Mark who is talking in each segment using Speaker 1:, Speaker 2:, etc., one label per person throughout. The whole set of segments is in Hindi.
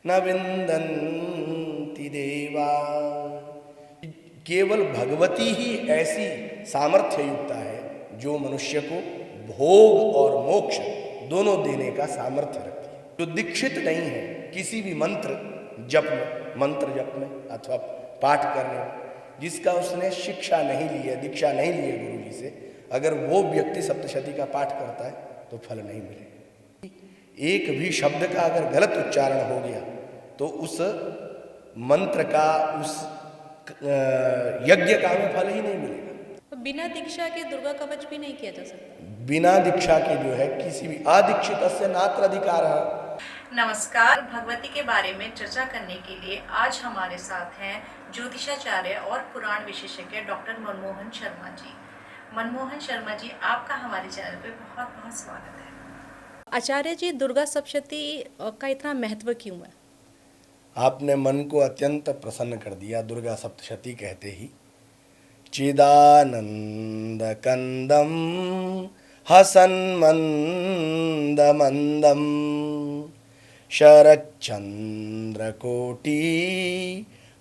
Speaker 1: न विन्दन्ति देवा। केवल भगवती ही ऐसी सामर्थ्य युक्त है जो मनुष्य को भोग और मोक्ष दोनों देने का सामर्थ्य रखती है, जो दीक्षित नहीं है किसी भी मंत्र जप में अथवा पाठ करने में, जिसका उसने शिक्षा नहीं ली है, दीक्षा नहीं ली है गुरु जी से, अगर वो व्यक्ति सप्तशती का पाठ करता है तो फल नहीं मिलेगा। एक भी शब्द का अगर गलत उच्चारण हो गया तो उस मंत्र का, उस यज्ञ का हमें फल ही नहीं मिलेगा।
Speaker 2: तो बिना दीक्षा के दुर्गा कवच भी नहीं किया जा सकता?
Speaker 1: बिना दीक्षा के जो है किसी भी अदीक्षित से नात्र अधिकार है।
Speaker 2: नमस्कार। भगवती के बारे में चर्चा करने के लिए आज हमारे साथ हैं ज्योतिषाचार्य और पुराण विशेषज्ञ डॉक्टर मनमोहन शर्मा जी। मनमोहन शर्मा जी, आपका हमारे चैनल पे बहुत बहुत स्वागत है। आचार्य जी, दुर्गा सप्तशती का इतना महत्व क्यों है?
Speaker 1: आपने मन को अत्यंत प्रसन्न कर दिया। दुर्गा सप्तशती कहते ही चिदानंद कंदम हसन्मंद मंदम शरच्चंद्र कोटि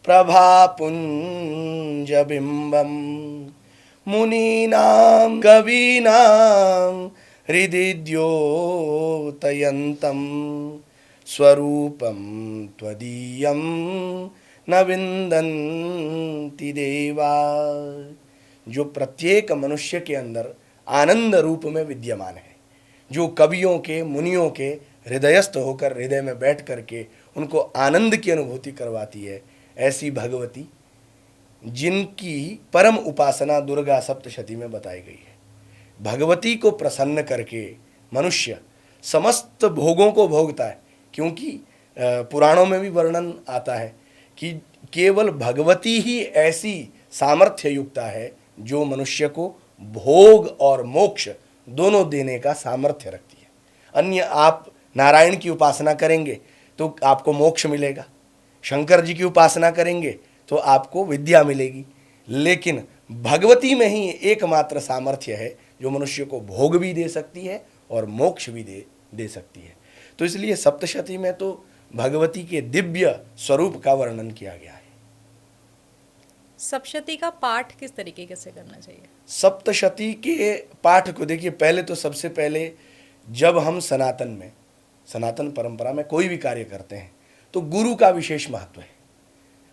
Speaker 1: प्रभापुंज बिंबम मुनीनां कवीनां हृदि द्योतयन्तं स्वरूपं त्वदीयं न विन्दन्ति देवा। जो प्रत्येक मनुष्य के अंदर आनंद रूप में विद्यमान है, जो कवियों के, मुनियों के हृदयस्थ होकर हृदय में बैठ करके उनको आनंद की अनुभूति करवाती है, ऐसी भगवती जिनकी परम उपासना दुर्गा सप्तशती में बताई गई है। भगवती को प्रसन्न करके मनुष्य समस्त भोगों को भोगता है, क्योंकि पुराणों में भी वर्णन आता है कि केवल भगवती ही ऐसी सामर्थ्य युक्त है जो मनुष्य को भोग और मोक्ष दोनों देने का सामर्थ्य रखती है। अन्य आप नारायण की उपासना करेंगे तो आपको मोक्ष मिलेगा, शंकर जी की उपासना करेंगे तो आपको विद्या मिलेगी, लेकिन भगवती में ही एकमात्र सामर्थ्य है जो मनुष्य को भोग भी दे सकती है और मोक्ष भी दे सकती है। तो इसलिए सप्तशती में तो भगवती के दिव्य स्वरूप का वर्णन किया गया है।
Speaker 2: सप्तशती का पाठ किस तरीके से करना चाहिए?
Speaker 1: सप्तशती के पाठ को देखिए, पहले तो सबसे पहले जब हम सनातन परंपरा में कोई भी कार्य करते हैं तो गुरु का विशेष महत्व है।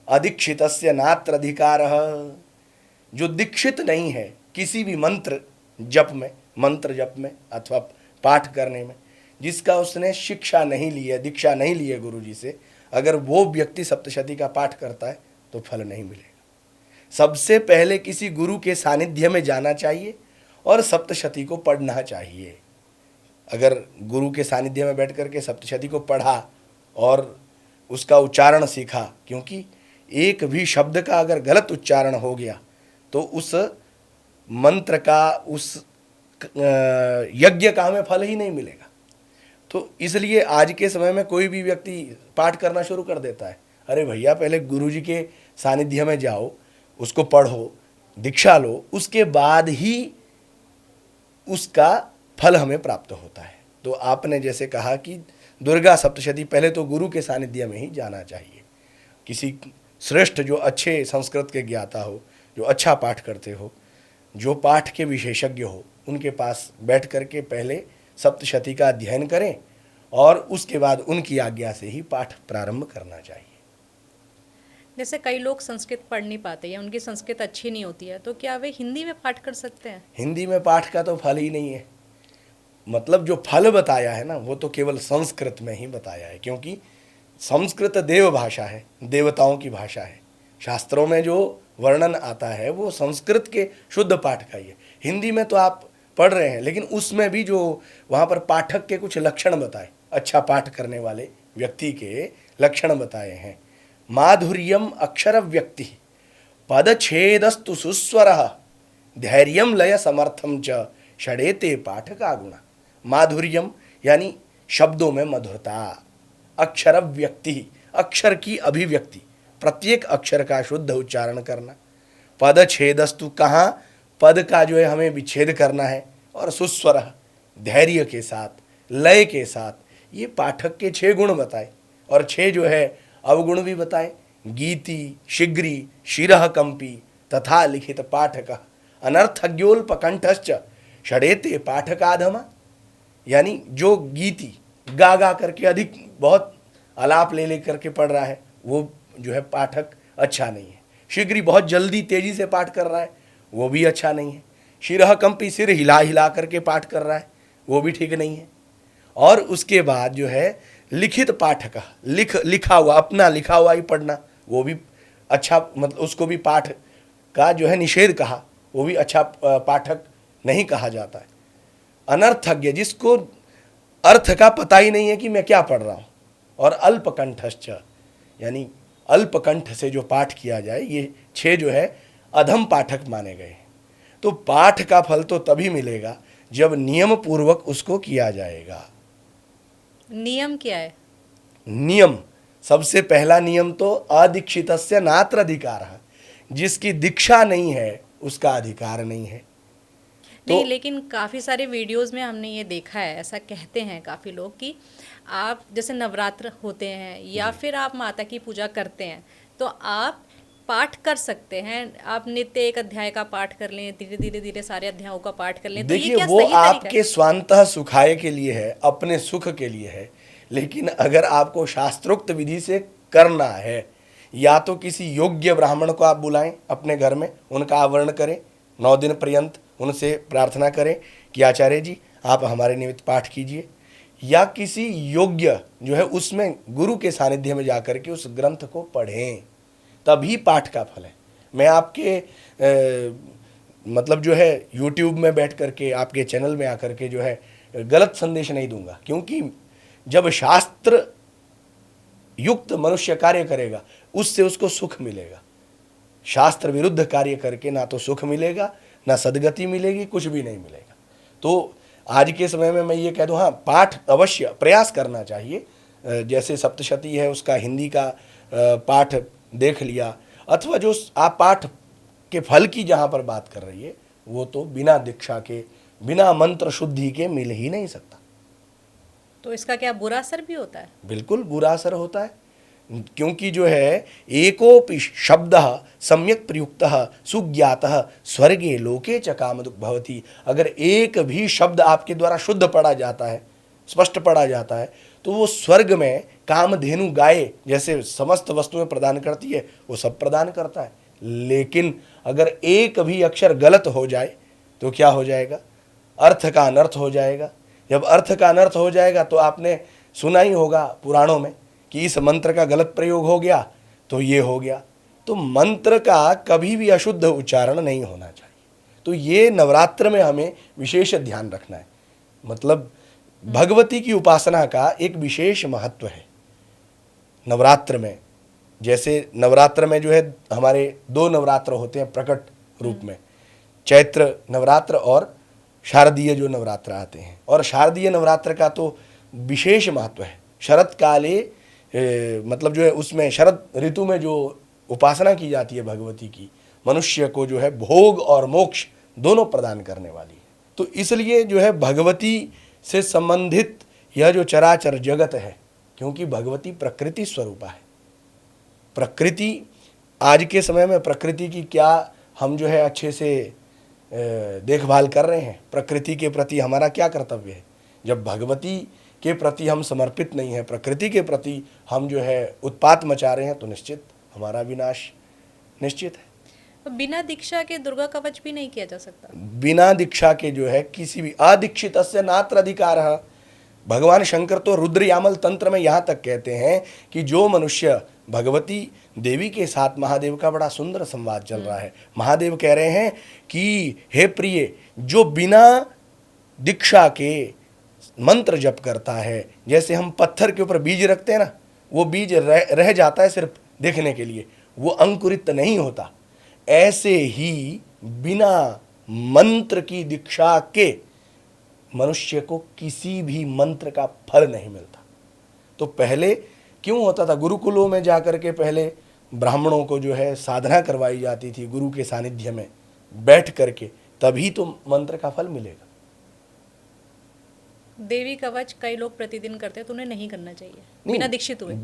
Speaker 1: अदीक्षितस्य नात्र अधिकारः। जो दीक्षित नहीं है किसी भी मंत्र जप में अथवा पाठ करने में, जिसका उसने शिक्षा नहीं ली है, दीक्षा नहीं ली है गुरु जी से, अगर वो व्यक्ति सप्तशती का पाठ करता है तो फल नहीं मिलेगा। सबसे पहले किसी गुरु के सानिध्य में जाना चाहिए और सप्तशती को पढ़ना चाहिए। अगर गुरु के सानिध्य में बैठ करके सप्तशती को पढ़ा और उसका उच्चारण सीखा, क्योंकि एक भी शब्द का अगर गलत उच्चारण हो गया तो उस मंत्र का, उस यज्ञ का हमें फल ही नहीं मिलेगा। तो इसलिए आज के समय में कोई भी व्यक्ति पाठ करना शुरू कर देता है, अरे भैया पहले गुरु जी के सानिध्य में जाओ, उसको पढ़ो, दीक्षा लो, उसके बाद ही उसका फल हमें प्राप्त होता है। तो आपने जैसे कहा कि दुर्गा सप्तशती पहले तो गुरु के सानिध्य में ही जाना चाहिए। किसी श्रेष्ठ, जो अच्छे संस्कृत के ज्ञाता हो, जो अच्छा पाठ करते हो, जो पाठ के विशेषज्ञ हो, उनके पास बैठ करके पहले सप्तशती का अध्ययन करें और उसके बाद उनकी आज्ञा से ही पाठ प्रारंभ करना चाहिए।
Speaker 2: जैसे कई लोग संस्कृत पढ़ नहीं पाते या उनकी संस्कृत अच्छी नहीं होती है, तो क्या वे हिंदी में पाठ कर सकते हैं?
Speaker 1: हिंदी में पाठ का तो फल ही नहीं है। मतलब जो फल बताया है ना, वो तो केवल संस्कृत में ही बताया है, क्योंकि संस्कृत देव भाषा है, देवताओं की भाषा है। शास्त्रों में जो वर्णन आता है वो संस्कृत के शुद्ध पाठ का ही है। हिंदी में तो आप पढ़ रहे हैं, लेकिन उसमें भी जो वहाँ पर पाठक के कुछ लक्षण बताए, अच्छा पाठ करने वाले व्यक्ति के लक्षण बताए हैं। माधुर्यम अक्षर व्यक्ति पदछेदस्तु सुस्वरः धैर्यम लय समर्थम च षडेते पाठका गुणा। माधुर्यम यानी शब्दों में मधुरता, अक्षर व्यक्ति अक्षर की अभिव्यक्ति, प्रत्येक अक्षर का शुद्ध उच्चारण करना, पदछेदस्तु कहाँ पद का जो है हमें विच्छेद करना है, और सुस्वर धैर्य के साथ, लय के साथ, ये पाठक के 6 गुण बताए और 6 जो है अवगुण भी बताए, गीति, शीघ्री, शिरः कंपी तथा लिखित पाठक, अनर्थज्ञोल्पकंठश्च षडेते पाठकाधमा। यानी जो गीति गा गा करके अधिक बहुत आलाप ले करके पढ़ रहा है वो जो है पाठक अच्छा नहीं है। शीघ्री बहुत जल्दी तेजी से पाठ कर रहा है वो भी अच्छा नहीं है। शिरः कंपी सिर हिला हिला करके पाठ कर रहा है वो भी ठीक नहीं है। और उसके बाद जो है लिखित पाठक, लिखा हुआ, अपना लिखा हुआ ही पढ़ना वो भी अच्छा, मतलब उसको भी पाठ का जो है निषेध कहा, वो भी अच्छा पाठक नहीं कहा जाता है। अनर्थज्ञ, जिसको अर्थ का पता ही नहीं है कि मैं क्या पढ़ रहा हूँ। और अल्पकंठश्च, यानी अल्पकंठ से जो पाठ किया जाए, ये 6 जो है अधम पाठक माने गए। तो पाठ का फल तो तभी मिलेगा जब नियम पूर्वक उसको किया जाएगा।
Speaker 2: नियम क्या है?
Speaker 1: नियम, सबसे पहला नियम तो अदीक्षितस्य नात्र अधिकारः, जिसकी दीक्षा नहीं है उसका अधिकार नहीं है।
Speaker 2: नहीं, लेकिन काफ़ी सारे वीडियोस में हमने ये देखा है, ऐसा कहते हैं काफ़ी लोग कि आप जैसे नवरात्र होते हैं या फिर आप माता की पूजा करते हैं तो आप पाठ कर सकते हैं, आप नित्य एक अध्याय का पाठ कर लें, धीरे धीरे धीरे सारे अध्यायों का पाठ कर लें। तो ये
Speaker 1: देखिए
Speaker 2: क्या
Speaker 1: वो
Speaker 2: सही तरीका
Speaker 1: आपके
Speaker 2: है?
Speaker 1: स्वांतः सुखाय के लिए है, अपने सुख के लिए है। लेकिन अगर आपको शास्त्रोक्त विधि से करना है, या तो किसी योग्य ब्राह्मण को आप बुलाएं अपने घर में, उनका आवरण करें, 9 दिन पर्यंत उनसे प्रार्थना करें कि आचार्य जी आप हमारे निमित्त पाठ कीजिए, या किसी योग्य जो है उसमें गुरु के सानिध्य में जाकर के उस ग्रंथ को पढ़ें, तभी पाठ का फल है। मैं आपके मतलब जो है YouTube में बैठ करके आपके चैनल में आकर के जो है गलत संदेश नहीं दूंगा, क्योंकि जब शास्त्र युक्त मनुष्य कार्य करेगा उससे उसको सुख मिलेगा। शास्त्र विरुद्ध कार्य करके ना तो सुख मिलेगा, ना सदगति मिलेगी, कुछ भी नहीं मिलेगा। तो आज के समय में मैं ये कह दूँ, हाँ पाठ अवश्य प्रयास करना चाहिए। जैसे सप्तशती है उसका हिंदी का पाठ देख लिया, अथवा जो आप पाठ के फल की जहाँ पर बात कर रही है वो तो बिना दीक्षा के, बिना मंत्र शुद्धि के मिल ही नहीं सकता।
Speaker 2: तो इसका क्या बुरा असर भी होता है?
Speaker 1: बिल्कुल बुरा असर होता है, क्योंकि जो है एकोपि शब्दः सम्यक प्रयुक्तः सुज्ञातः स्वर्गे लोके च कामदुक् भवति। अगर एक भी शब्द आपके द्वारा शुद्ध पढ़ा जाता है, स्पष्ट पढ़ा जाता है, तो वो स्वर्ग में कामधेनु गाय जैसे समस्त वस्तुएं प्रदान करती है वो सब प्रदान करता है। लेकिन अगर एक भी अक्षर गलत हो जाए तो क्या हो जाएगा? अर्थ का अनर्थ हो जाएगा। जब अर्थ का अनर्थ हो जाएगा तो आपने सुना ही होगा पुराणों में कि इस मंत्र का गलत प्रयोग हो गया तो ये हो गया। तो मंत्र का कभी भी अशुद्ध उच्चारण नहीं होना चाहिए। तो ये नवरात्र में हमें विशेष ध्यान रखना है। मतलब भगवती की उपासना का एक विशेष महत्व है नवरात्र में। जैसे नवरात्र में जो है हमारे 2 नवरात्र होते हैं प्रकट रूप में, चैत्र नवरात्र और शारदीय जो नवरात्र आते हैं। और शारदीय नवरात्र का तो विशेष महत्व है। शरद काले मतलब जो है उसमें शरद ऋतु में जो उपासना की जाती है भगवती की, मनुष्य को जो है भोग और मोक्ष दोनों प्रदान करने वाली है। तो इसलिए जो है भगवती से संबंधित यह जो चराचर जगत है, क्योंकि भगवती प्रकृति स्वरूपा है। प्रकृति आज के समय में प्रकृति की क्या हम जो है अच्छे से देखभाल कर रहे हैं? प्रकृति के प्रति हमारा क्या कर्तव्य है? जब भगवती के प्रति हम समर्पित नहीं है, प्रकृति के प्रति हम जो है उत्पात मचा रहे हैं, तो निश्चित हमारा विनाश निश्चित है।
Speaker 2: तो बिना दीक्षा के दुर्गा कवच भी नहीं किया जा सकता?
Speaker 1: बिना दीक्षा के जो है किसी भी अदीक्षितस्य नात्र अधिकारः। भगवान शंकर तो रुद्र यामल तंत्र में यहाँ तक कहते हैं कि जो मनुष्य भगवती देवी के साथ, महादेव का बड़ा सुंदर संवाद चल रहा है, महादेव कह रहे हैं कि हे प्रिय, जो बिना दीक्षा के मंत्र जप करता है, जैसे हम पत्थर के ऊपर बीज रखते हैं ना, वो बीज रह जाता है सिर्फ देखने के लिए, वो अंकुरित नहीं होता, ऐसे ही बिना मंत्र की दीक्षा के मनुष्य को किसी भी मंत्र का फल नहीं मिलता। तो पहले क्यों होता था? गुरुकुलों में जाकर के पहले ब्राह्मणों को जो है साधना करवाई जाती थी गुरु के सानिध्य में बैठ करके, तभी तो मंत्र का फल मिलेगा।
Speaker 2: देवी कवच कई लोग प्रतिदिन करते हैं, तो उन्हें नहीं करना चाहिए
Speaker 1: नहीं,
Speaker 2: बिना दीक्षित हुए?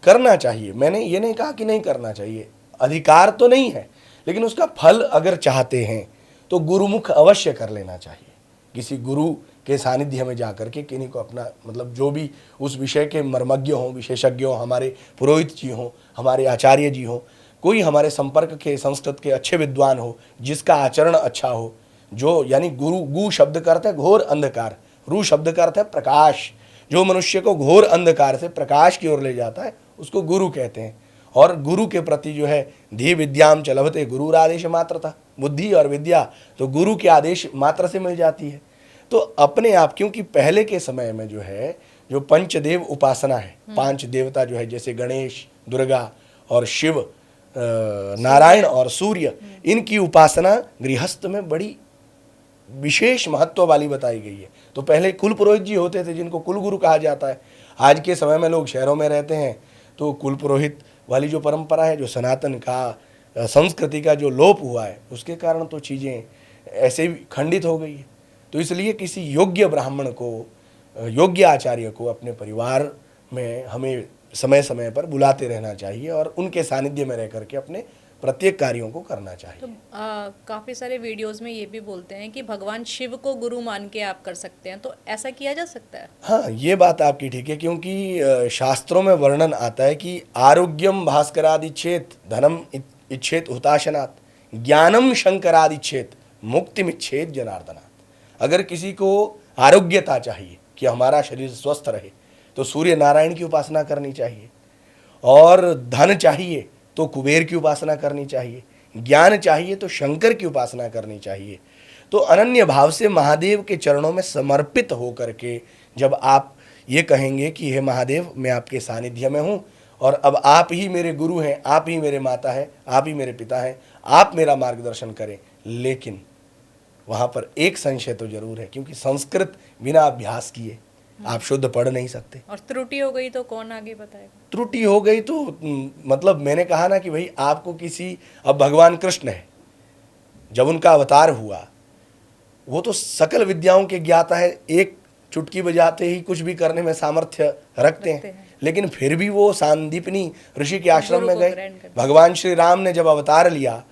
Speaker 1: करना चाहिए। मैंने ये नहीं कहा कि नहीं करना चाहिए, अधिकार तो नहीं है, लेकिन उसका फल अगर चाहते हैं तो गुरुमुख अवश्य कर लेना चाहिए। किसी गुरु के सानिध्य में जाकर के किन्हीं को अपना मतलब जो भी उस विषय के मर्मज्ञ हों, विशेषज्ञ हों, हमारे पुरोहित जी हों, हमारे आचार्य जी हों, कोई हमारे संपर्क के संस्कृत के अच्छे विद्वान हो, जिसका आचरण अच्छा हो, जो यानी गुरु, गु शब्द का अर्थ है घोर अंधकार, रू शब्द का अर्थ है प्रकाश, जो मनुष्य को घोर अंधकार से प्रकाश की ओर ले जाता है उसको गुरु कहते हैं। और गुरु के प्रति जो है धी विद्याम च लभते गुरुर आदेश मात्र था, बुद्धि और विद्या तो गुरु के आदेश मात्र से मिल जाती है। तो अपने आप, क्योंकि पहले के समय में जो है जो पंचदेव उपासना है, 5 देवता जो है जैसे गणेश, दुर्गा और शिव, नारायण और सूर्य, इनकी उपासना गृहस्थ में बड़ी विशेष महत्व वाली बताई गई है। तो पहले कुल पुरोहित जी होते थे जिनको कुल गुरु कहा जाता है। आज के समय में लोग शहरों में रहते हैं तो कुल पुरोहित वाली जो परंपरा है, जो सनातन का संस्कृति का जो लोप हुआ है, उसके कारण तो चीज़ें ऐसे भी खंडित हो गई है। तो इसलिए किसी योग्य ब्राह्मण को, योग्य आचार्य को अपने परिवार में हमें समय समय पर बुलाते रहना चाहिए और उनके सानिध्य में रह करके अपने प्रत्येक कार्यों को करना चाहिए।
Speaker 2: तो काफ़ी सारे वीडियोस में ये भी बोलते हैं कि भगवान शिव को गुरु मान के आप कर सकते हैं, तो ऐसा किया जा सकता है?
Speaker 1: हाँ, ये बात आपकी ठीक है, क्योंकि शास्त्रों में वर्णन आता है कि आरोग्यम भास्करादिच्छेत, धनम इच्छेत हुताशनात्, ज्ञानम शंकरादिच्छेत, मुक्तिमिच्छेत जनार्दनात्। अगर किसी को आरोग्यता चाहिए कि हमारा शरीर स्वस्थ रहे तो सूर्य नारायण की उपासना करनी चाहिए, और धन चाहिए तो कुबेर की उपासना करनी चाहिए, ज्ञान चाहिए तो शंकर की उपासना करनी चाहिए। तो अनन्य भाव से महादेव के चरणों में समर्पित होकर के जब आप ये कहेंगे कि हे महादेव, मैं आपके सानिध्य में हूँ और अब आप ही मेरे गुरु हैं, आप ही मेरे माता हैं, आप ही मेरे पिता हैं, आप मेरा मार्गदर्शन करें। लेकिन वहाँ पर एक संशय तो जरूर है, क्योंकि संस्कृत बिना अभ्यास किए आप शुद्ध पढ़ नहीं सकते।
Speaker 2: और त्रुटि हो गई तो कौन आगे बताएगा?
Speaker 1: त्रुटि हो गई तो मतलब मैंने कहा ना कि भाई आपको किसी, अब भगवान कृष्ण है, जब उनका अवतार हुआ वो तो सकल विद्याओं के ज्ञाता है, एक चुटकी बजाते ही कुछ भी करने में सामर्थ्य रखते हैं। लेकिन फिर भी वो सांदीपनी ऋषि के आश्रम में गए। भगवान श्री राम ने जब अवतार लिया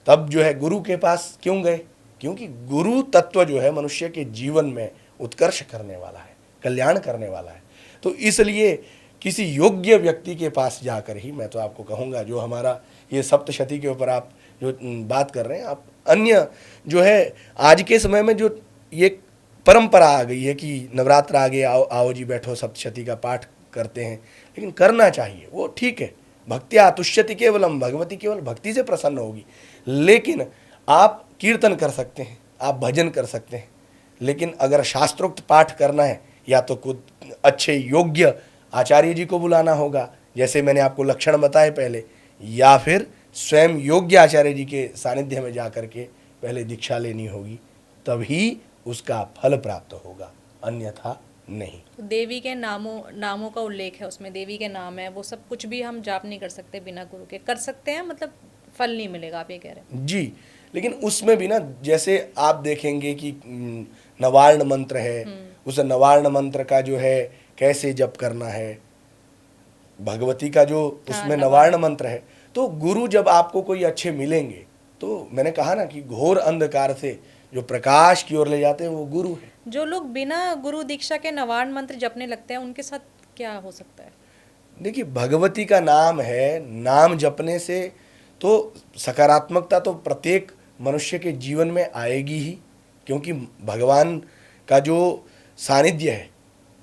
Speaker 1: तब जो है गुरु के पास क्यों गए? क्योंकि गुरु तत्व जो है मनुष्य के जीवन में उत्कर्ष करने वाला है, कल्याण करने वाला है। तो इसलिए किसी योग्य व्यक्ति के पास जाकर ही, मैं तो आपको कहूँगा, जो हमारा ये सप्तशती के ऊपर आप जो बात कर रहे हैं, आप अन्य जो है आज के समय में जो ये परंपरा आ गई है कि नवरात्र आ गए, आओ आओ जी बैठो सप्तशती का पाठ करते हैं, लेकिन करना चाहिए, वो ठीक है। भक्त्या तुष्यति केवलम, भगवती केवल भक्ति से प्रसन्न होगी। लेकिन आप कीर्तन कर सकते हैं, आप भजन कर सकते हैं, लेकिन अगर शास्त्रोक्त पाठ करना है या तो कुछ अच्छे योग्य आचार्य जी को बुलाना होगा, जैसे मैंने आपको लक्षण बताए पहले, या फिर स्वयं योग्य आचार्य जी के सानिध्य में जाकर के पहले दीक्षा लेनी होगी, तभी उसका फल प्राप्त होगा, अन्यथा नहीं।
Speaker 2: तो देवी के नामों का उल्लेख है उसमें, देवी के नाम है, वो सब कुछ भी हम जाप नहीं कर सकते बिना गुरु के? कर सकते हैं, मतलब फल नहीं मिलेगा, आप ये कह रहे हैं?
Speaker 1: जी, लेकिन उसमें भी ना, जैसे आप देखेंगे कि नवार्ण मंत्र है, उस नवार्ण मंत्र का जो है कैसे जप करना है, भगवती का जो उसमें नवार्ण मंत्र है, तो गुरु जब आपको कोई अच्छे मिलेंगे, तो मैंने कहा ना कि घोर अंधकार से जो प्रकाश की ओर ले जाते हैं वो गुरु है।
Speaker 2: जो लोग बिना गुरु दीक्षा के नवार्ण मंत्र जपने लगते हैं, उनके साथ क्या हो सकता है?
Speaker 1: देखिए, भगवती का नाम है, नाम जपने से तो सकारात्मकता तो प्रत्येक मनुष्य के जीवन में आएगी ही, क्योंकि भगवान का जो सानिध्य है,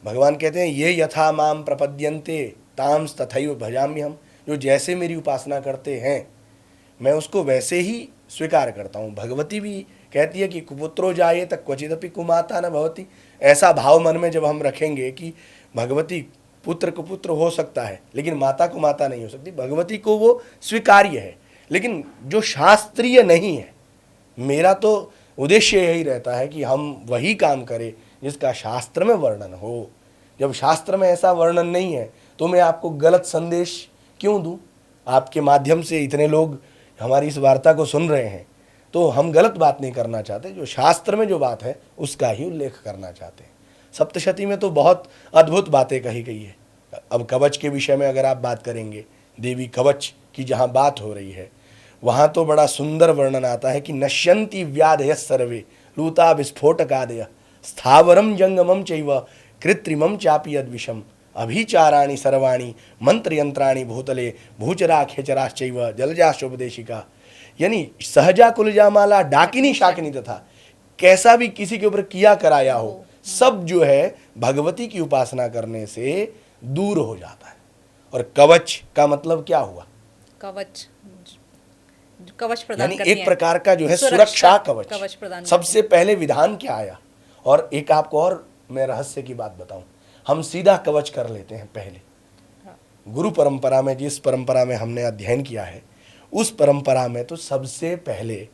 Speaker 1: भगवान कहते हैं ये यथा माम प्रपद्यन्ते तांस तथैव भजाम्य हम, जो जैसे मेरी उपासना करते हैं मैं उसको वैसे ही स्वीकार करता हूँ। भगवती भी कहती है कि कुपुत्रो जाये तक क्वचिदपि कुमाता न भवति। ऐसा भाव मन में जब हम रखेंगे कि भगवती पुत्र को पुत्र हो सकता है लेकिन माता को माता नहीं हो सकती, भगवती को वो स्वीकार्य है, लेकिन जो शास्त्रीय नहीं है, मेरा तो उद्देश्य यही रहता है कि हम वही काम करें जिसका शास्त्र में वर्णन हो। जब शास्त्र में ऐसा वर्णन नहीं है तो मैं आपको गलत संदेश क्यों दूं? आपके माध्यम से इतने लोग हमारी इस वार्ता को सुन रहे हैं, तो हम गलत बात नहीं करना चाहते, जो शास्त्र में जो बात है उसका ही उल्लेख करना चाहते हैं। सप्तशती में तो बहुत अद्भुत बातें कही गई है। अब कवच के विषय में अगर आप बात करेंगे, देवी कवच की जहाँ बात हो रही है वहाँ तो बड़ा सुंदर वर्णन आता है कि नश्यन्ति व्याधय सर्वे लूता विस्फोटकादय स्थावरम जंगमम चैव कृत्रिमम चापि यद्विषम अभिचाराणि सर्वाणि मंत्र यंत्राणि भूतले भूचरा खेचराश्चैव जलजाशोपदेशिका। यानी सहजा कुलजा माला डाकिनी शाकिनी तथा कैसा भी किसी के ऊपर किया कराया हो, सब जो है भगवती की उपासना करने से दूर हो जाता है। और कवच का मतलब क्या हुआ?
Speaker 2: कवच, कवच प्रदान
Speaker 1: यानी
Speaker 2: करती
Speaker 1: एक
Speaker 2: हैं।
Speaker 1: प्रकार का जो है सुरक्षा
Speaker 2: कवच
Speaker 1: कवच।
Speaker 2: प्रदान
Speaker 1: सबसे पहले विधान क्या आया? और एक आपको और मैं रहस्य की बात बताऊं, हम सीधा कवच कर लेते हैं पहले। गुरु परंपरा में, जिस परंपरा में हमने अध्ययन किया है, उस परंपरा में तो सबसे पहले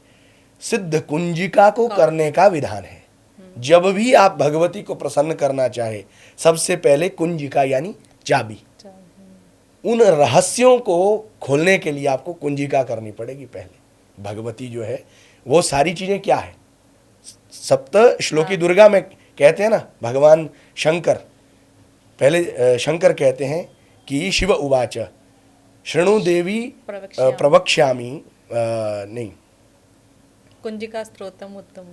Speaker 1: सिद्ध कुंजिका को करने का विधान है। जब भी आप भगवती को प्रसन्न करना चाहे, सबसे पहले कुंजिका यानी चाबी, उन रहस्यों को खोलने के लिए आपको कुंजिका करनी पड़ेगी पहले। भगवती जो है वो सारी चीजें क्या है, सप्त श्लोकी दुर्गा में कहते हैं ना, भगवान शंकर पहले शंकर कहते हैं कि शिव उवाच शृणु देवी प्रवक्ष्यामि नहीं,
Speaker 2: कुंजिका स्तोत्रम उत्तम।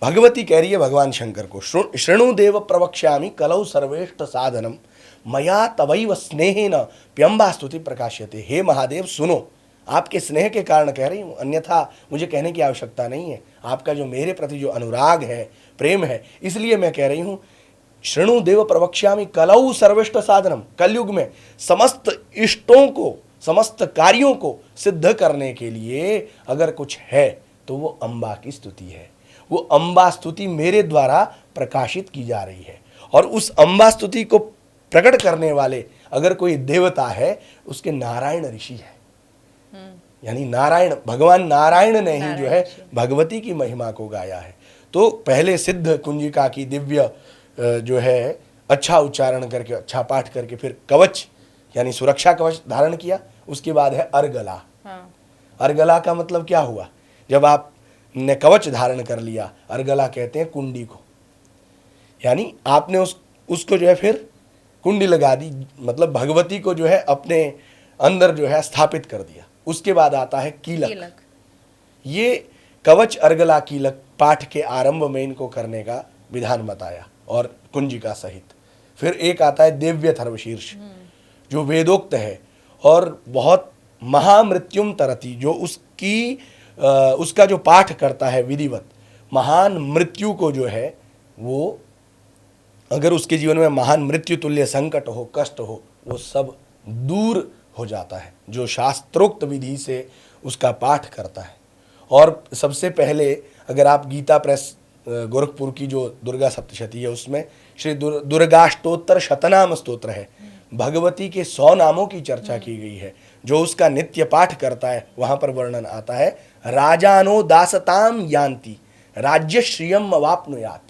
Speaker 1: भगवती कह रही है भगवान शंकर को, शृणु देव प्रवक्ष्यामि कलौ सर्वेष्ट साधनम मया तवैव स्नेहेन प्यंबा स्तुति प्रकाश्यते। हे महादेव सुनो, आपके स्नेह के कारण कह रही हूँ, अन्यथा मुझे कहने की आवश्यकता नहीं है। आपका जो मेरे प्रति जो अनुराग है, प्रेम है, इसलिए मैं कह रही हूँ। शृणु देव प्रवक्ष्यामि कलौ सर्वेष्ट साधनम, कलयुग में समस्त इष्टों को, समस्त कार्यों को सिद्ध करने के लिए अगर कुछ है तो वो अम्बा की स्तुति है। वो अम्बा स्तुति मेरे द्वारा प्रकाशित की जा रही है। और उस अम्बा स्तुति को प्रकट करने वाले अगर कोई देवता है, उसके नारायण ऋषि है। यानी नारायण, भगवान नारायण ने ही जो है भगवती की महिमा को गाया है। तो पहले सिद्ध कुंजिका की दिव्य जो है अच्छा उच्चारण करके, अच्छा पाठ करके, फिर कवच यानी सुरक्षा कवच धारण किया। उसके बाद है अर्गला। अर्गला का मतलब क्या हुआ? जब आपने कवच धारण कर लिया, अर्गला कहते हैं कुंडी को, यानी आपने उसको जो है फिर कुंडी लगा दी, मतलब भगवती को जो है अपने अंदर जो है स्थापित कर दिया। उसके बाद आता है कीलक। ये कवच अर्गला कीलक पाठ के आरंभ में इनको करने का विधान बताया, और कुंजिका सहित। फिर एक आता है दिव्य थर्वशीर्ष, जो वेदोक्त है और बहुत महामृत्युम तरति, जो उसका जो पाठ करता है विधिवत, महान मृत्यु को जो है वो, अगर उसके जीवन में महान मृत्यु तुल्य संकट हो, कष्ट हो, वो सब दूर हो जाता है जो शास्त्रोक्त विधि से उसका पाठ करता है। और सबसे पहले अगर आप गीता प्रेस गोरखपुर की जो दुर्गा सप्तशती है, उसमें श्री दुर्गाष्टोत्तर शतनाम स्तोत्र है, भगवती के 100 नामों की चर्चा की गई है। जो उसका नित्य पाठ करता है, वहां पर वर्णन आता है, राजानो दासताम यान्ति राज्य श्रियम अवाप्नुयात।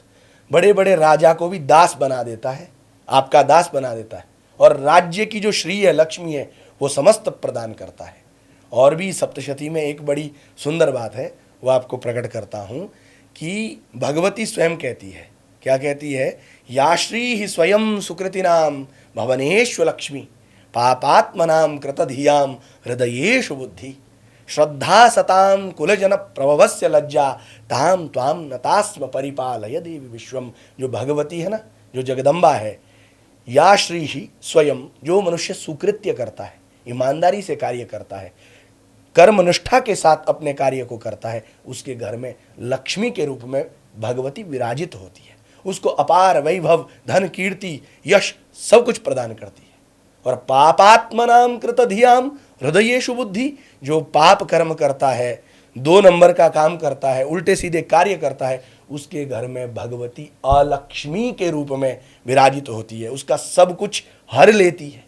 Speaker 1: बड़े बड़े राजा को भी दास बना देता है, आपका दास बना देता है, और राज्य की जो श्री है, लक्ष्मी है, वो समस्त प्रदान करता है। और भी सप्तशती में एक बड़ी सुंदर बात है, वो आपको प्रकट करता हूँ कि भगवती स्वयं कहती है, क्या कहती है, या श्री ही स्वयं सुकृतिनाम भवनेश्व लक्ष्मी पापात्मनाम कृतधियाम हृदयेषु बुद्धि श्रद्धा सताम कुलजन प्रभवस्य लज्जा ताम त्वाम नतास्म परिपालय देवी विश्वम। जो भगवती है ना, जो जगदम्बा है, या श्री ही स्वयं, जो मनुष्य सुकृत्य करता है, ईमानदारी से कार्य करता है, कर्मनिष्ठा के साथ अपने कार्य को करता है, उसके घर में लक्ष्मी के रूप में भगवती विराजित होती है। उसको अपार वैभव, धन, कीर्ति, यश सब कुछ प्रदान करती है। और पापात्मनाम कृतधियाम हृदयेषु बुद्धि, जो पाप कर्म करता है, 2 नंबर का काम करता है, उल्टे सीधे कार्य करता है, उसके घर में भगवती अलक्ष्मी के रूप में विराजित होती है, उसका सब कुछ हर लेती है।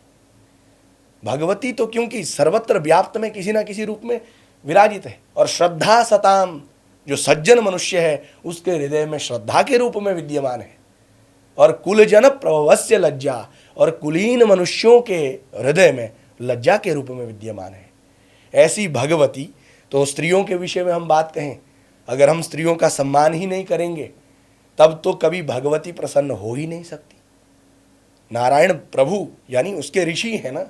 Speaker 1: भगवती तो क्योंकि सर्वत्र व्याप्त में किसी ना किसी रूप में विराजित है। और श्रद्धा सताम, जो सज्जन मनुष्य है, उसके हृदय में श्रद्धा के रूप में विद्यमान है। और कुलजन प्रभवस्य लज्जा, और कुलीन मनुष्यों के हृदय में लज्जा के रूप में विद्यमान है। ऐसी भगवती, तो स्त्रियों के विषय में हम बात कहें, अगर हम स्त्रियों का सम्मान ही नहीं करेंगे तब तो कभी भगवती प्रसन्न हो ही नहीं सकती। नारायण प्रभु यानी उसके ऋषि है ना,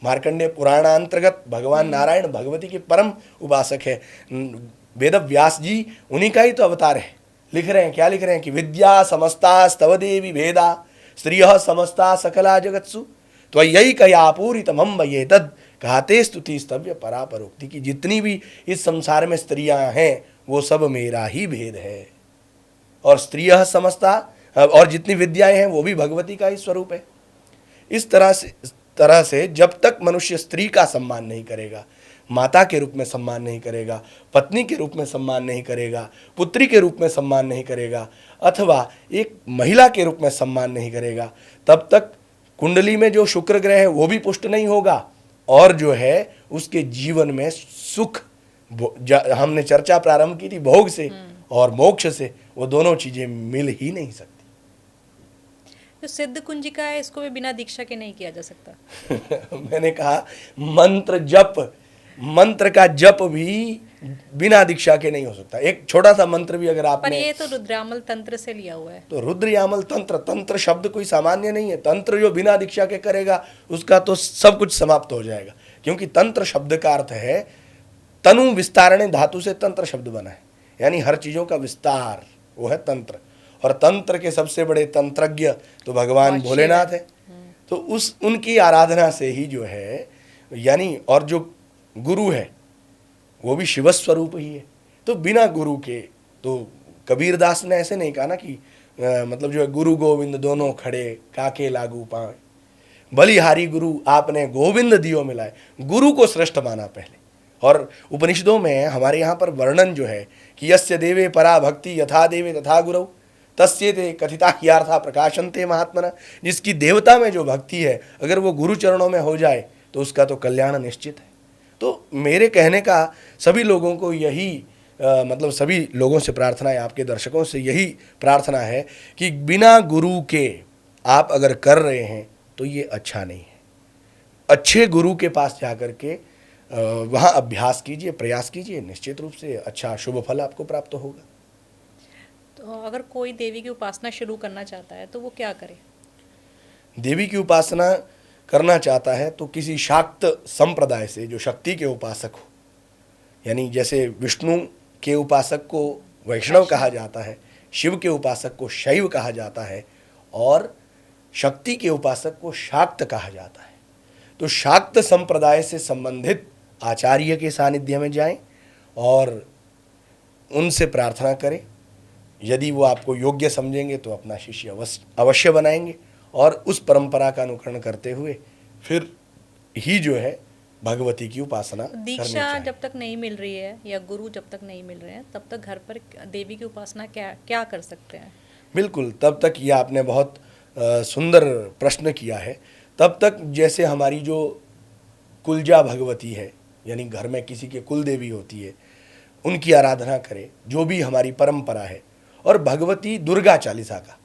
Speaker 1: मार्कंडेय पुराणांतर्गत भगवान नारायण भगवती के परम उपासक है। वेद व्यास जी उन्हीं का ही तो अवतार है। लिख रहे हैं, क्या लिख रहे हैं कि विद्या समस्ता स्तव देवी भेदा स्त्रियः समस्ता सकला जगत्सु त्वयैकया पूरितमं वये तद कहते स्तुति स्तव्य परापरोक्ति की जितनी भी इस संसार में स्त्रियां हैं वो सब मेरा ही भेद है। और स्त्रियः समस्ता और जितनी विद्याएं हैं वो भी भगवती का ही स्वरूप है। इस तरह से जब तक मनुष्य स्त्री का सम्मान नहीं करेगा, माता के रूप में सम्मान नहीं करेगा, पत्नी के रूप में सम्मान नहीं करेगा, पुत्री के रूप में सम्मान नहीं करेगा, अथवा एक महिला के रूप में सम्मान नहीं करेगा, तब तक कुंडली में जो शुक्र ग्रह है वो भी पुष्ट नहीं होगा और जो है उसके जीवन में सुख, हमने चर्चा प्रारंभ की थी भोग से और मोक्ष से, वो दोनों चीजें मिल ही नहीं सकती।
Speaker 2: तो सिद्ध कुंजिका है, इसको भी बिना दीक्षा के नहीं किया जा सकता।
Speaker 1: मैंने कहा मंत्र का जप भी बिना दीक्षा के नहीं हो सकता। एक छोटा सा मंत्र भी अगर आपने,
Speaker 2: पर ये तो रुद्रयामल तंत्र से लिया हुआ है।
Speaker 1: तो रुद्रयामल तंत्र शब्द कोई सामान्य नहीं है। तंत्र जो बिना दीक्षा के करेगा उसका तो सब कुछ समाप्त हो जाएगा, क्योंकि तंत्र शब्द का अर्थ है तनु विस्तारणे धातु से तंत्र शब्द बना है, यानी हर चीजों का विस्तार, वो है तंत्र। और तंत्र के सबसे बड़े तंत्रज्ञ तो भगवान भोलेनाथ है। तो उनकी आराधना से ही जो है, यानी और जो गुरु है वो भी शिव स्वरूप ही है। तो बिना गुरु के, तो कबीरदास ने ऐसे नहीं कहा ना कि मतलब जो है गुरु गोविंद दोनों खड़े काके लागू पाए, बलिहारी गुरु आपने गोविंद दियो मिलाए। गुरु को श्रेष्ठ माना पहले। और उपनिषदों में हमारे यहाँ पर वर्णन जो है कि यस्य देवे परा भक्ति यथा देवे तथा गुरु तस्येते कथिता ह्यार्था प्रकाशन्ते महात्मना। जिसकी देवता में जो भक्ति है अगर वो गुरु चरणों में हो जाए तो उसका तो कल्याण निश्चित है। तो मेरे कहने का सभी लोगों को यही मतलब सभी लोगों से प्रार्थना है, आपके दर्शकों से यही प्रार्थना है कि बिना गुरु के आप अगर कर रहे हैं तो ये अच्छा नहीं है। अच्छे गुरु के पास जाकर के वहाँ अभ्यास कीजिए, प्रयास कीजिए, निश्चित रूप से अच्छा शुभ फल आपको प्राप्त होगा।
Speaker 2: तो अगर कोई देवी की उपासना शुरू करना चाहता है तो वो क्या करे?
Speaker 1: देवी की उपासना करना चाहता है तो किसी शाक्त संप्रदाय से जो शक्ति के उपासक हो, यानी जैसे विष्णु के उपासक को वैष्णव कहा जाता है, शिव के उपासक को शैव कहा जाता है और शक्ति के उपासक को शाक्त कहा जाता है। तो शाक्त संप्रदाय से संबंधित आचार्य के सानिध्य में जाएं और उनसे प्रार्थना करें। यदि वो आपको योग्य समझेंगे तो अपना शिष्य अवश्य बनाएंगे और उस परंपरा का अनुकरण करते हुए फिर ही जो है भगवती की उपासना
Speaker 2: दीक्षा जब तक नहीं मिल रही है या गुरु जब तक नहीं मिल रहे हैं तब तक घर पर देवी की उपासना क्या कर सकते हैं?
Speaker 1: बिल्कुल, तब तक ये आपने बहुत सुंदर प्रश्न किया है। तब तक जैसे हमारी जो कुलजा भगवती है, यानी घर में किसी के कुल देवी होती है, उनकी आराधना करें, जो भी हमारी परंपरा है। और भगवती दुर्गा चालीसा का,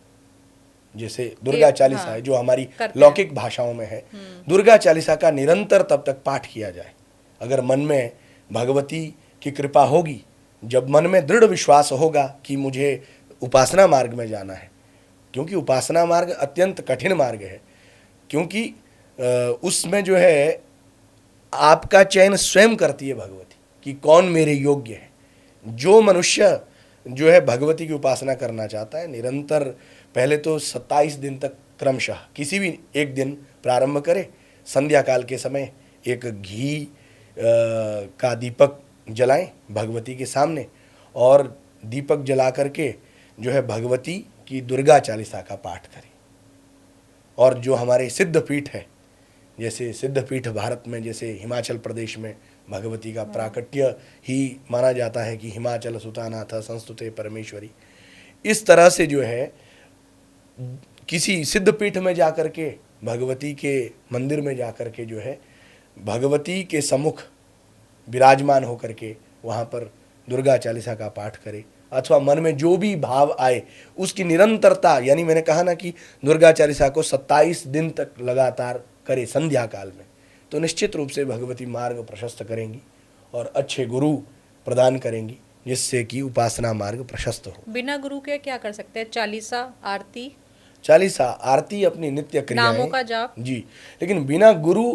Speaker 1: जैसे दुर्गा चालीसा है जो हमारी लौकिक भाषाओं में है, दुर्गा चालीसा का निरंतर तब तक पाठ किया जाए। अगर मन में भगवती की कृपा होगी, जब मन में दृढ़ विश्वास होगा कि मुझे उपासना मार्ग में जाना है, क्योंकि उपासना मार्ग अत्यंत कठिन मार्ग है, क्योंकि उसमें जो है आपका चयन स्वयं करती है भगवती कि कौन मेरे योग्य है। जो मनुष्य जो है भगवती की उपासना करना चाहता है, निरंतर पहले तो 27 दिन तक क्रमशः किसी भी एक दिन प्रारंभ करे। संध्या काल के समय एक घी का दीपक जलाएं भगवती के सामने और दीपक जला करके जो है भगवती की दुर्गा चालीसा का पाठ करें। और जो हमारे सिद्ध पीठ है, जैसे सिद्ध पीठ भारत में जैसे हिमाचल प्रदेश में भगवती का प्राकट्य ही माना जाता है कि हिमाचल सुतानाथ संस्तुते परमेश्वरी। इस तरह से जो है किसी सिद्ध पीठ में जाकर के, भगवती के मंदिर में जाकर के जो है भगवती के सम्मुख विराजमान होकर के वहाँ पर दुर्गा चालीसा का पाठ करें। अथवा मन में जो भी भाव आए उसकी निरंतरता, यानी मैंने कहा ना कि दुर्गा चालीसा को 27 दिन तक लगातार करे संध्या काल में, तो निश्चित रूप से भगवती मार्ग प्रशस्त करेंगी और अच्छे गुरु प्रदान करेंगी जिससे कि उपासना मार्ग प्रशस्त हो।
Speaker 2: बिना गुरु के क्या कर सकते हैं? चालीसा, आरती,
Speaker 1: चालीसा, आरती, अपनी नित्य
Speaker 2: नामों
Speaker 1: क्रियाएं।
Speaker 2: का जाप।
Speaker 1: जी, लेकिन बिना गुरु,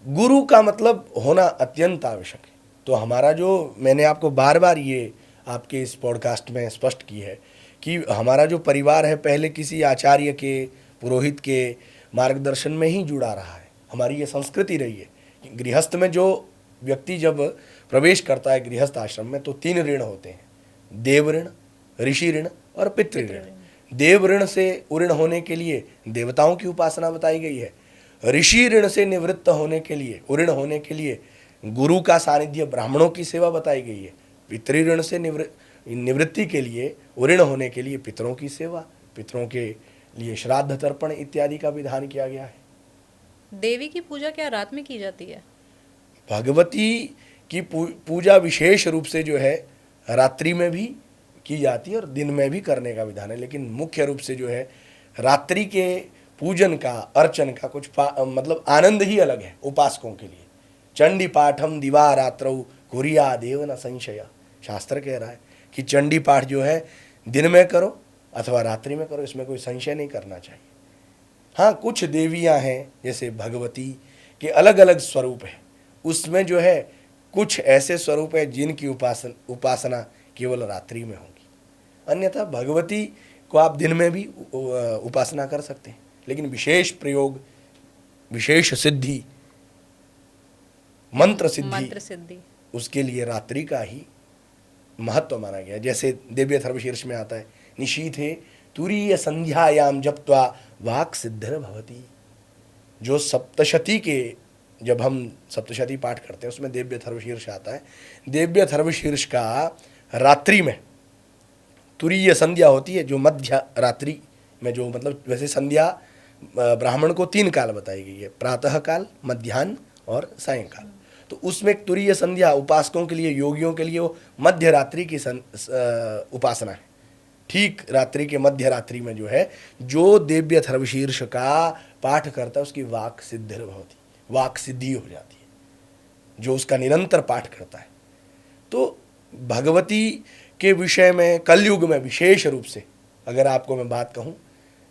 Speaker 1: गुरु का मतलब होना अत्यंत आवश्यक है। तो हमारा जो, मैंने आपको बार बार ये आपके इस पॉडकास्ट में स्पष्ट की है कि हमारा जो परिवार है पहले किसी आचार्य के, पुरोहित के मार्गदर्शन में ही जुड़ा रहा है। हमारी ये संस्कृति रही है कि गृहस्थ में जो व्यक्ति जब प्रवेश करता है गृहस्थ आश्रम में, तो 3 ऋण होते हैं: देव ऋण, ऋषि ऋण और पितृ ऋण। देव ऋण से उऋण होने के लिए देवताओं की उपासना बताई गई है। ऋषि ऋण से निवृत्त होने के लिए, उऋण होने के लिए गुरु का सानिध्य, ब्राह्मणों की सेवा बताई गई है। पितृ ऋण से निवृत्ति के लिए, उऋण होने के लिए पितरों की सेवा, पितरों के लिए श्राद्ध तर्पण इत्यादि का विधान किया गया है।
Speaker 2: देवी की पूजा क्या रात में की जाती है?
Speaker 1: भगवती की पूजा विशेष रूप से जो है रात्रि में भी की जाती है और दिन में भी करने का विधान है, लेकिन मुख्य रूप से जो है रात्रि के पूजन का, अर्चन का कुछ मतलब आनंद ही अलग है उपासकों के लिए। चंडी पाठम दिवा रात्रौ कुरिया देव न संशय, शास्त्र कह रहा है कि चंडी पाठ जो है दिन में करो अथवा रात्रि में करो, इसमें कोई संशय नहीं करना चाहिए। हाँ, कुछ देवियां हैं जैसे भगवती के अलग अलग स्वरूप है, उसमें जो है कुछ ऐसे स्वरूप है जिनकी उपासना केवल रात्रि में होगी। अन्यथा भगवती को आप दिन में भी उपासना कर सकते हैं, लेकिन विशेष प्रयोग, विशेष सिद्धि, मंत्र सिद्धि, उसके लिए रात्रि का ही महत्व माना गया। जैसे दिव्य अथर्वशीर्ष में आता है, निशीथे तुरीय संध्यायाम जप्त्वा वाक् सिद्धिर भवति। जो सप्तशती के, जब हम सप्तशती पाठ करते हैं उसमें दिव्य अथर्वशीर्ष आता है। दिव्य अथर्वशीर्ष का रात्रि में तुरीय संध्या होती है, जो मध्य रात्रि में, जो मतलब वैसे संध्या ब्राह्मण को 3 काल बताई गई है, प्रातः काल, मध्याह्न और सायंकाल। तो उसमें एक तुरीय संध्या उपासकों के लिए, योगियों के लिए वो मध्य रात्रि की उपासना है। ठीक रात्रि के मध्य रात्रि में जो है, जो दिव्य अथर्वशीर्ष का पाठ करता है उसकी वाक् सिद्धिर भवति, वाक् सिद्धि हो जाती है, जो उसका निरंतर पाठ करता है। तो भगवती के विषय में कलयुग में विशेष रूप से अगर आपको मैं बात कहूँ,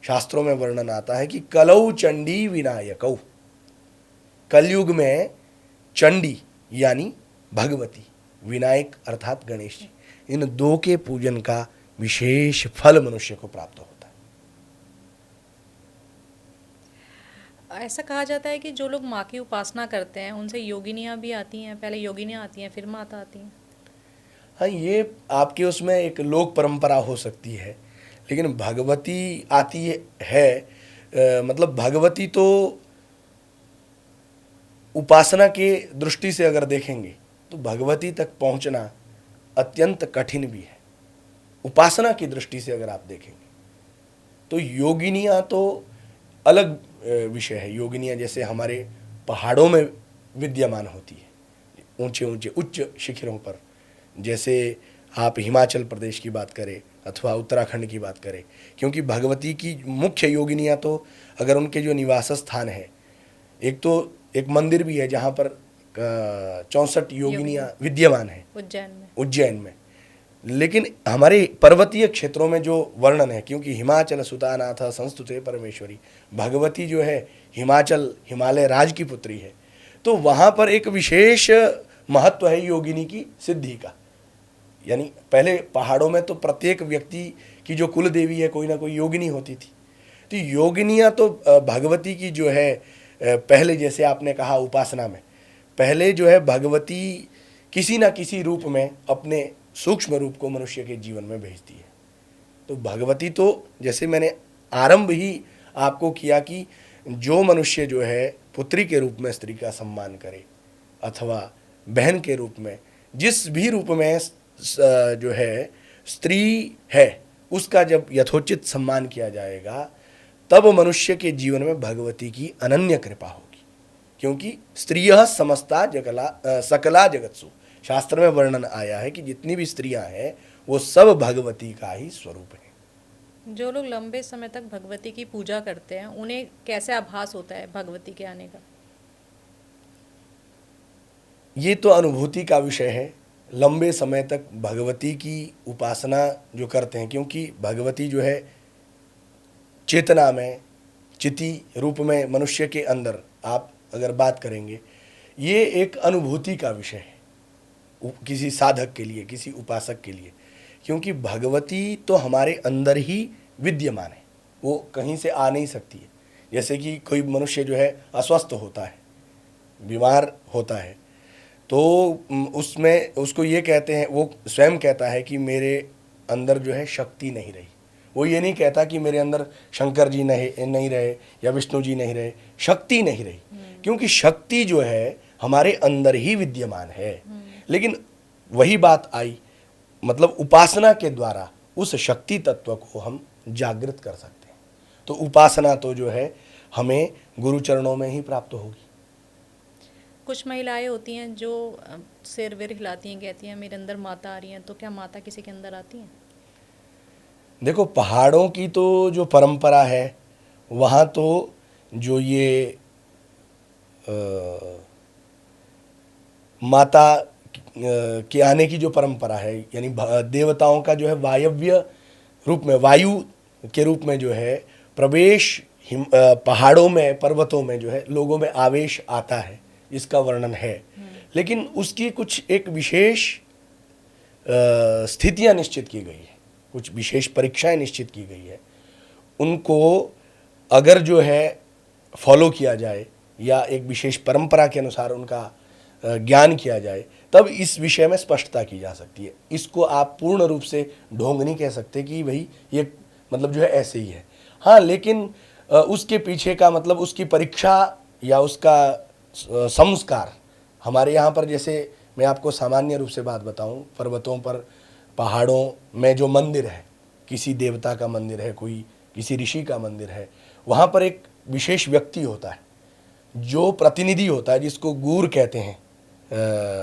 Speaker 1: शास्त्रों में वर्णन आता है कि कलौ चंडी विनायकौ, कलयुग में चंडी यानी भगवती, विनायक अर्थात गणेश जी, इन 2 के पूजन का विशेष फल मनुष्य को प्राप्त होता है।
Speaker 2: ऐसा कहा जाता है कि जो लोग माँ की उपासना करते हैं उनसे योगिनियाँ भी आती हैं, पहले योगिनियाँ आती हैं फिर माता आती हैं।
Speaker 1: हाँ, ये आपके उसमें एक लोक परंपरा हो सकती है, लेकिन भगवती आती है मतलब भगवती तो उपासना के दृष्टि से अगर देखेंगे तो भगवती तक पहुंचना अत्यंत कठिन भी है। उपासना की दृष्टि से अगर आप देखेंगे तो योगिनियाँ तो अलग विषय है। योगिनियाँ जैसे हमारे पहाड़ों में विद्यमान होती है, ऊंचे ऊंचे उच्च शिखरों पर, जैसे आप हिमाचल प्रदेश की बात करें अथवा उत्तराखंड की बात करें, क्योंकि भगवती की मुख्य योगिनियाँ तो अगर उनके जो निवास स्थान है, एक तो एक मंदिर भी है जहाँ पर 64 योगिनियाँ विद्यमान हैं उज्जैन में। लेकिन हमारे पर्वतीय क्षेत्रों में जो वर्णन है, क्योंकि हिमाचल सुतानाथ संस्तुते परमेश्वरी, भगवती जो है हिमाचल, हिमालय राज की पुत्री है, तो वहाँ पर एक विशेष महत्व है योगिनी की सिद्धि का। यानी पहले पहाड़ों में तो प्रत्येक व्यक्ति की जो कुल देवी है कोई ना कोई योगिनी होती थी। तो योगिनियाँ तो भगवती की जो है पहले, जैसे आपने कहा उपासना में, पहले जो है भगवती किसी ना किसी रूप में अपने सूक्ष्म रूप को मनुष्य के जीवन में भेजती है। तो भगवती तो, जैसे मैंने आरंभ ही आपको किया कि जो मनुष्य जो है पुत्री के रूप में स्त्री का सम्मान करे अथवा बहन के रूप में, जिस भी रूप में जो है स्त्री है, उसका जब यथोचित सम्मान किया जाएगा तब मनुष्य के जीवन में भगवती की अनन्य कृपा होगी। क्योंकि स्त्रियः समस्ता सकला जगत्सु, शास्त्र में वर्णन आया है कि जितनी भी स्त्रियां हैं वो सब भगवती का ही स्वरूप है।
Speaker 2: जो लोग लंबे समय तक भगवती की पूजा करते हैं उन्हें कैसे आभास होता है भगवती के आने का?
Speaker 1: ये तो अनुभूति का विषय है। लंबे समय तक भगवती की उपासना जो करते हैं, क्योंकि भगवती जो है चेतना में, चिति रूप में मनुष्य के अंदर आप अगर बात करेंगे, ये एक अनुभूति का विषय है किसी साधक के लिए, किसी उपासक के लिए, क्योंकि भगवती तो हमारे अंदर ही विद्यमान है, वो कहीं से आ नहीं सकती है। जैसे कि कोई मनुष्य जो है अस्वस्थ होता है, बीमार होता है, तो उसमें उसको ये कहते हैं, वो स्वयं कहता है कि मेरे अंदर जो है शक्ति नहीं रही। वो ये नहीं कहता कि मेरे अंदर शंकर जी नहीं रहे या विष्णु जी नहीं रहे, शक्ति नहीं रही, क्योंकि शक्ति जो है हमारे अंदर ही विद्यमान है। लेकिन वही बात आई, मतलब उपासना के द्वारा उस शक्ति तत्व को हम जागृत कर सकते हैं। तो उपासना तो जो है हमें गुरु चरणों में ही प्राप्त होगी।
Speaker 3: कुछ महिलाएं होती हैं जो सिर विर हिलाती हैं, कहती हैं मेरे अंदर माता आ रही हैं, तो क्या माता किसी के अंदर आती हैं?
Speaker 1: देखो, पहाड़ों की तो जो परंपरा है, वहाँ तो जो ये माता के आने की जो परंपरा है, यानी देवताओं का जो है वायव्य रूप में, वायु के रूप में जो है प्रवेश पहाड़ों में, पर्वतों में जो है लोगों में आवेश आता है, इसका वर्णन है। लेकिन उसकी कुछ एक विशेष स्थितियां निश्चित की गई है, कुछ विशेष परीक्षाएं निश्चित की गई है। उनको अगर जो है फॉलो किया जाए या एक विशेष परंपरा के अनुसार उनका ज्ञान किया जाए, तब इस विषय में स्पष्टता की जा सकती है। इसको आप पूर्ण रूप से ढोंग नहीं कह सकते कि भाई ये मतलब जो है ऐसे ही है। हाँ, लेकिन उसके पीछे का मतलब उसकी परीक्षा या उसका संस्कार हमारे यहाँ पर, जैसे मैं आपको सामान्य रूप से बात बताऊं, पर्वतों पर, पहाड़ों में जो मंदिर है, किसी देवता का मंदिर है, कोई किसी ऋषि का मंदिर है, वहाँ पर एक विशेष व्यक्ति होता है जो प्रतिनिधि होता है, जिसको गुर कहते हैं।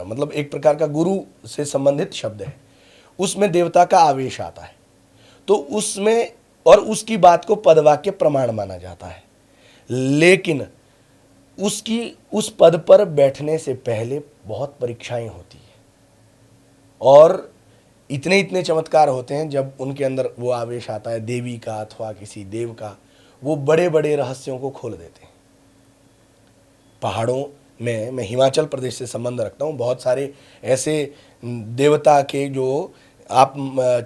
Speaker 1: मतलब एक प्रकार का गुरु से संबंधित शब्द है। उसमें देवता का आवेश आता है, तो उसमें और उसकी बात को पदवाक्य प्रमाण माना जाता है। लेकिन उसकी उस पद पर बैठने से पहले बहुत परीक्षाएं होती है, और इतने इतने चमत्कार होते हैं जब उनके अंदर वो आवेश आता है देवी का अथवा किसी देव का, वो बड़े बड़े रहस्यों को खोल देते हैं। पहाड़ों में, मैं हिमाचल प्रदेश से संबंध रखता हूँ, बहुत सारे ऐसे देवता के जो आप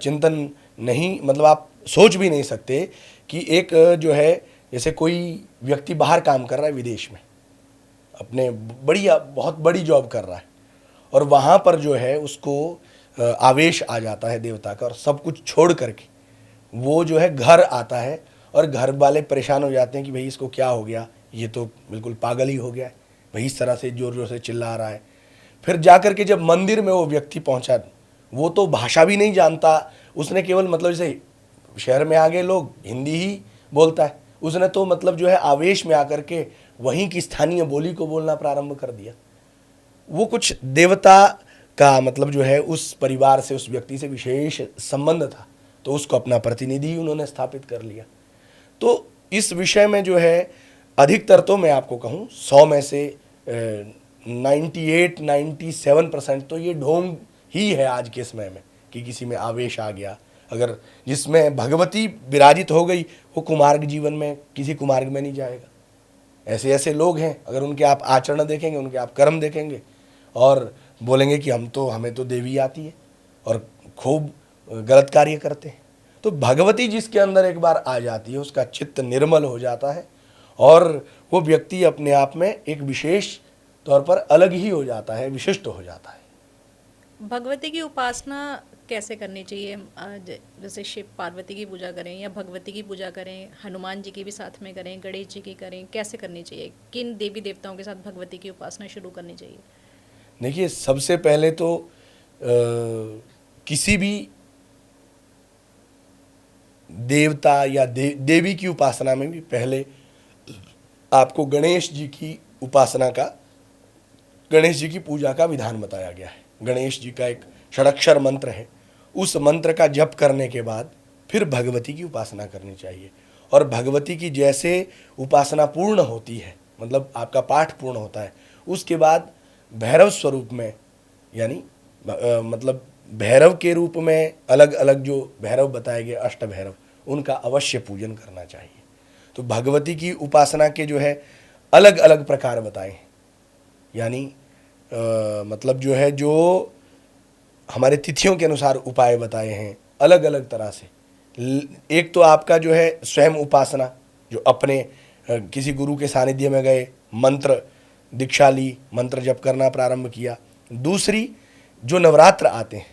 Speaker 1: चिंतन नहीं, मतलब आप सोच भी नहीं सकते कि एक जो है, जैसे कोई व्यक्ति बाहर काम कर रहा है विदेश में, अपने बढ़िया बहुत बड़ी जॉब कर रहा है, और वहाँ पर जो है उसको आवेश आ जाता है देवता का, और सब कुछ छोड़ करके वो जो है घर आता है, और घर वाले परेशान हो जाते हैं कि भाई इसको क्या हो गया, ये तो बिल्कुल पागल ही हो गया है, भाई इस तरह से जोर जोर से चिल्ला रहा है। फिर जाकर के जब मंदिर में वो व्यक्ति पहुंचा, वो तो भाषा भी नहीं जानता, उसने केवल मतलब जैसे शहर में आ गए लोग हिंदी ही बोलता है, उसने तो मतलब जो है आवेश में आकर के वहीं की स्थानीय बोली को बोलना प्रारंभ कर दिया। वो कुछ देवता का मतलब जो है उस परिवार से, उस व्यक्ति से विशेष संबंध था, तो उसको अपना प्रतिनिधि उन्होंने स्थापित कर लिया। तो इस विषय में जो है अधिकतर, तो मैं आपको कहूँ 100 में से 98-97% तो ये ढोंग ही है आज के समय में, कि किसी में आवेश आ गया। अगर जिसमें भगवती विराजित हो गई, वो कुमार्ग जीवन में किसी कुमार्ग में नहीं जाएगा। ऐसे ऐसे लोग हैं, अगर उनके आप आचरण देखेंगे, उनके आप कर्म देखेंगे, और बोलेंगे कि हमें तो देवी आती है, और खूब गलत कार्य करते हैं। तो भगवती जिसके अंदर एक बार आ जाती है, उसका चित्त निर्मल हो जाता है, और वो व्यक्ति अपने आप में एक विशेष तौर पर अलग ही हो जाता है, विशिष्ट हो जाता है।
Speaker 3: भगवती की उपासना कैसे करनी चाहिए? जैसे शिव पार्वती की पूजा करें या भगवती की पूजा करें, हनुमान जी की भी साथ में करें, गणेश जी की करें, कैसे करनी चाहिए? किन देवी देवताओं के साथ भगवती की उपासना शुरू करनी चाहिए?
Speaker 1: देखिए, सबसे पहले तो किसी भी देवता या देवी की उपासना में भी पहले आपको गणेश जी की उपासना का, गणेश जी की पूजा का विधान बताया गया है। गणेश जी का एक षडाक्षर मंत्र है, उस मंत्र का जप करने के बाद फिर भगवती की उपासना करनी चाहिए। और भगवती की जैसे उपासना पूर्ण होती है, मतलब आपका पाठ पूर्ण होता है, उसके बाद भैरव स्वरूप में, यानी मतलब भैरव के रूप में अलग अलग जो भैरव बताए गए अष्ट भैरव, उनका अवश्य पूजन करना चाहिए। तो भगवती की उपासना के जो है अलग अलग प्रकार बताए हैं, यानी मतलब जो है जो हमारे तिथियों के अनुसार उपाय बताए हैं अलग अलग तरह से। एक तो आपका जो है स्वयं उपासना, जो अपने किसी गुरु के सानिध्य में गए, मंत्र दीक्षा ली, मंत्र जप करना प्रारंभ किया। दूसरी जो नवरात्र आते हैं,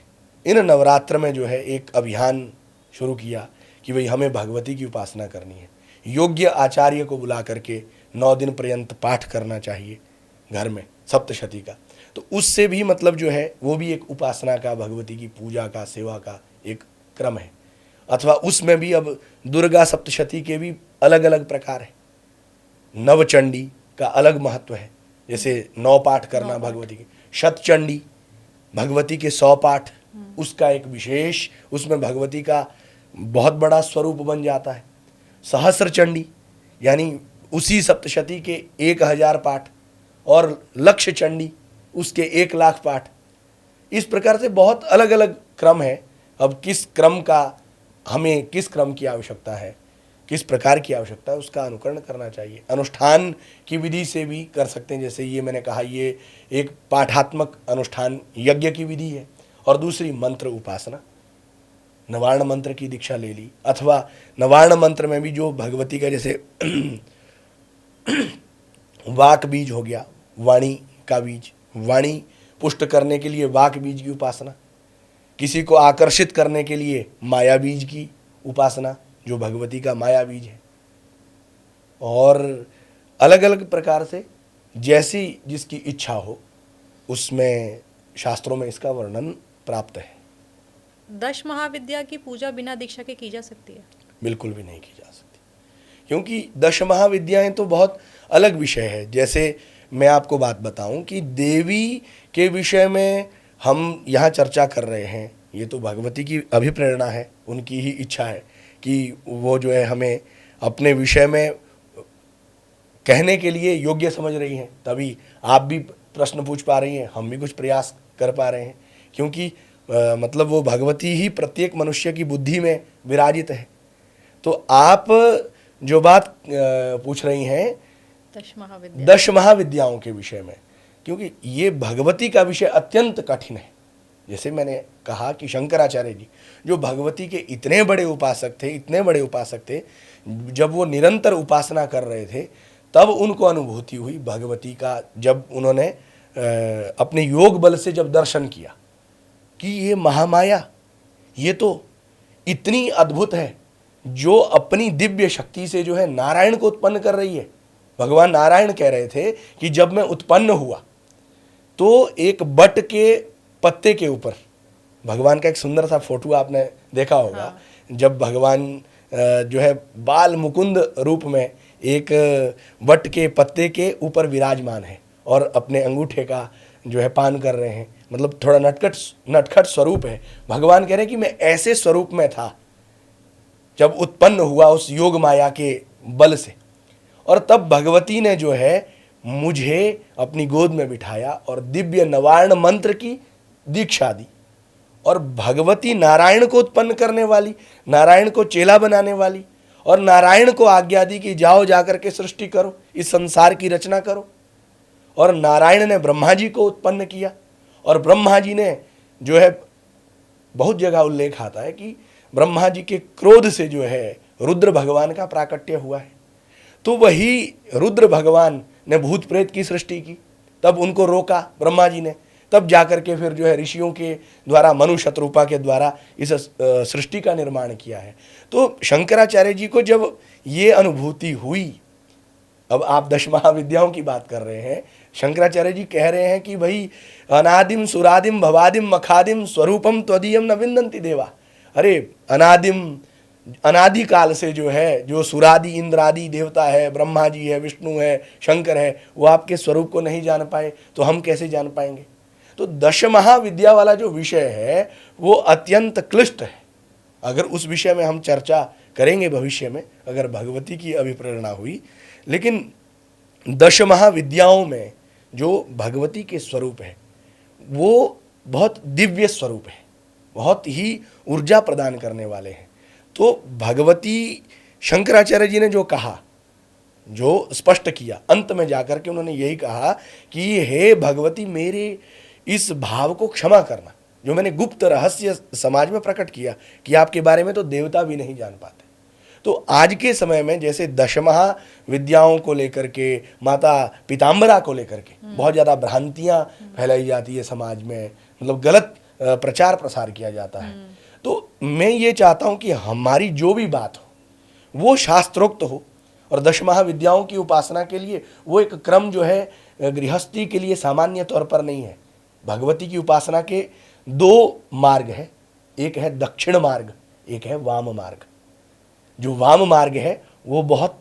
Speaker 1: इन नवरात्र में जो है एक अभियान शुरू किया कि भाई हमें भगवती की उपासना करनी है। योग्य आचार्य को बुला करके 9 दिन पर्यंत पाठ करना चाहिए घर में सप्तशती का। तो उससे भी मतलब जो है वो भी एक उपासना का, भगवती की पूजा का, सेवा का एक क्रम है। अथवा उसमें भी अब दुर्गा सप्तशती के भी अलग अलग प्रकार है। नवचंडी का अलग महत्व है, जैसे 9 पाठ करना भगवती के। शतचंडी भगवती के 100 पाठ, उसका एक विशेष, उसमें भगवती का बहुत बड़ा स्वरूप बन जाता है। सहस्र चंडी यानी उसी सप्तशती के 1000 पाठ, और लक्ष्य चंडी उसके 1,00,000 पाठ। इस प्रकार से बहुत अलग अलग क्रम है। अब किस क्रम का, हमें किस क्रम की आवश्यकता है, किस प्रकार की आवश्यकता है, उसका अनुकरण करना चाहिए। अनुष्ठान की विधि से भी कर सकते हैं, जैसे ये मैंने कहा, ये एक पाठात्मक अनुष्ठान यज्ञ की विधि है। और दूसरी मंत्र उपासना, नवार्ण मंत्र की दीक्षा ले ली, अथवा नवार्ण मंत्र में भी जो भगवती का जैसे वाक बीज हो गया, वाणी का बीज, वाणी पुष्ट करने के लिए वाक बीज की उपासना, किसी को आकर्षित करने के लिए माया बीज की उपासना, जो भगवती का माया बीज है। और अलग अलग प्रकार से जैसी जिसकी इच्छा हो, उसमें शास्त्रों में इसका वर्णन प्राप्त है।
Speaker 3: 10 महाविद्या की पूजा बिना दीक्षा के की जा सकती है?
Speaker 1: बिल्कुल भी नहीं की जा सकती, क्योंकि 10 महाविद्याएं तो बहुत अलग विषय है। जैसे मैं आपको बात बताऊं कि देवी के विषय में हम यहाँ चर्चा कर रहे हैं, ये तो भगवती की अभिप्रेरणा है, उनकी ही इच्छा है कि वो जो है हमें अपने विषय में कहने के लिए योग्य समझ रही हैं। तभी आप भी प्रश्न पूछ पा रही हैं, हम भी कुछ प्रयास कर पा रहे हैं, क्योंकि मतलब वो भगवती ही प्रत्येक मनुष्य की बुद्धि में विराजित है। तो आप जो बात पूछ रही हैं 10 महाविद्याओं के विषय में, क्योंकि ये भगवती का विषय अत्यंत कठिन है। जैसे मैंने कहा कि शंकराचार्य जी जो भगवती के इतने बड़े उपासक थे, इतने बड़े उपासक थे, जब वो निरंतर उपासना कर रहे थे तब उनको अनुभूति हुई भगवती का, जब उन्होंने अपने योग बल से जब दर्शन किया कि ये महामाया, ये तो इतनी अद्भुत है, जो अपनी दिव्य शक्ति से जो है नारायण को उत्पन्न कर रही है। भगवान नारायण कह रहे थे कि जब मैं उत्पन्न हुआ तो एक बट के पत्ते के ऊपर, भगवान का एक सुंदर सा फोटो आपने देखा होगा। हाँ। जब भगवान जो है बाल मुकुंद रूप में एक वट के पत्ते के ऊपर विराजमान है और अपने अंगूठे का जो है पान कर रहे हैं, मतलब थोड़ा नटखट स्वरूप है। भगवान कह रहे हैं कि मैं ऐसे स्वरूप में था जब उत्पन्न हुआ उस योग माया के बल से, और तब भगवती ने जो है मुझे अपनी गोद में बिठाया और दिव्य नवार्ण मंत्र की दीक्षा दी। और भगवती नारायण को उत्पन्न करने वाली, नारायण को चेला बनाने वाली, और नारायण को आज्ञा दी कि जाओ जाकर के सृष्टि करो, इस संसार की रचना करो। और नारायण ने ब्रह्मा जी को उत्पन्न किया, और ब्रह्मा जी ने जो है, बहुत जगह उल्लेख आता है कि ब्रह्मा जी के क्रोध से जो है रुद्र भगवान का प्राकट्य हुआ है। तो वही रुद्र भगवान ने भूत प्रेत की सृष्टि की, तब उनको रोका ब्रह्मा जी ने, तब जाकर के फिर जो है ऋषियों के द्वारा, मनु शतरूपा के द्वारा इस सृष्टि का निर्माण किया है। तो शंकराचार्य जी को जब ये अनुभूति हुई, अब आप 10 महाविद्याओं की बात कर रहे हैं, शंकराचार्य जी कह रहे हैं कि भाई अनादिम सुरादिम भवादिम मखादिम स्वरूपम त्वदीयम न विंदन्ति देवा। अरे अनादिम, अनादि काल से जो है, जो सुरादि इंद्रादि देवता है, ब्रह्मा जी है, विष्णु है, शंकर है, वो आपके स्वरूप को नहीं जान पाए तो हम कैसे जान पाएंगे। तो 10 महाविद्या वाला जो विषय है वो अत्यंत क्लिष्ट है। अगर उस विषय में हम चर्चा करेंगे भविष्य में, अगर भगवती की अभिप्रेरणा हुई। लेकिन 10 महाविद्याओं में जो भगवती के स्वरूप है वो बहुत दिव्य स्वरूप है, बहुत ही ऊर्जा प्रदान करने वाले हैं। तो भगवती, शंकराचार्य जी ने जो कहा, जो स्पष्ट किया, अंत में जाकर के उन्होंने यही कहा कि हे भगवती, मेरे इस भाव को क्षमा करना, जो मैंने गुप्त रहस्य समाज में प्रकट किया कि आपके बारे में तो देवता भी नहीं जान पाते। तो आज के समय में जैसे दशमहा विद्याओं को लेकर के, माता पीताम्बरा को लेकर के बहुत ज़्यादा भ्रांतियाँ फैलाई जाती है समाज में, मतलब गलत प्रचार प्रसार किया जाता है। तो मैं ये चाहता हूँ कि हमारी जो भी बात हो वो शास्त्रोक्त हो, और दशमहा विद्याओं की उपासना के लिए वो एक क्रम जो है गृहस्थी के लिए सामान्य तौर पर नहीं है। भगवती की उपासना के दो मार्ग है, एक है दक्षिण मार्ग, एक है वाम मार्ग। जो वाम मार्ग है वो बहुत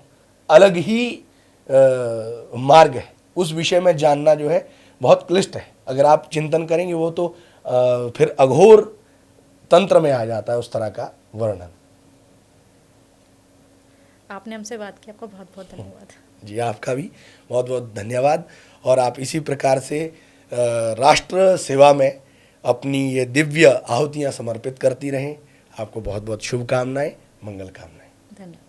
Speaker 1: अलग ही मार्ग है, उस विषय में जानना जो है बहुत क्लिष्ट है। अगर आप चिंतन करेंगे वो तो फिर अघोर तंत्र में आ जाता है उस तरह का वर्णन।
Speaker 3: आपने हमसे बात की, आपका बहुत बहुत धन्यवाद।
Speaker 1: जी, आपका भी बहुत बहुत धन्यवाद। और आप इसी प्रकार से राष्ट्र सेवा में अपनी ये दिव्य आहुतियाँ समर्पित करती रहें। आपको बहुत बहुत शुभकामनाएं, मंगल कामनाएं।
Speaker 3: धन्यवाद।